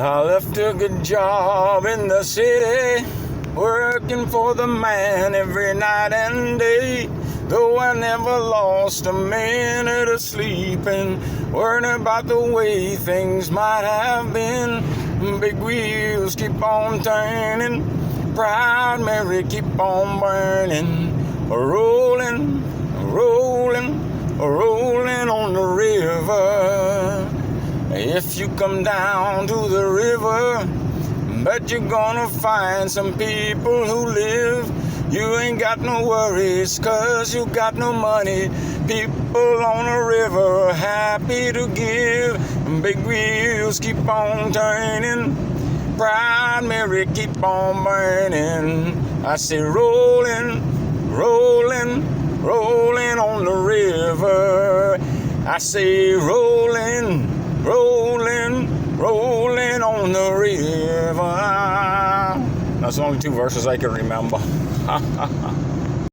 I left a good job in the city, working for the man every night and day. Though I never lost a minute of sleeping, worrying about the way things might have been. Big wheels keep on turning, Proud Mary keep on burning, rolling, rolling, rolling on the river. If you come down to the river, bet you're gonna find some people who live. You ain't got no worries, cause you got no money. People on the river are happy to give. Big wheels keep on turning, Proud Mary keep on burning. I say rolling, rolling, rolling on the river. I say rolling, rolling, rolling on the river. That's the only two verses I can remember.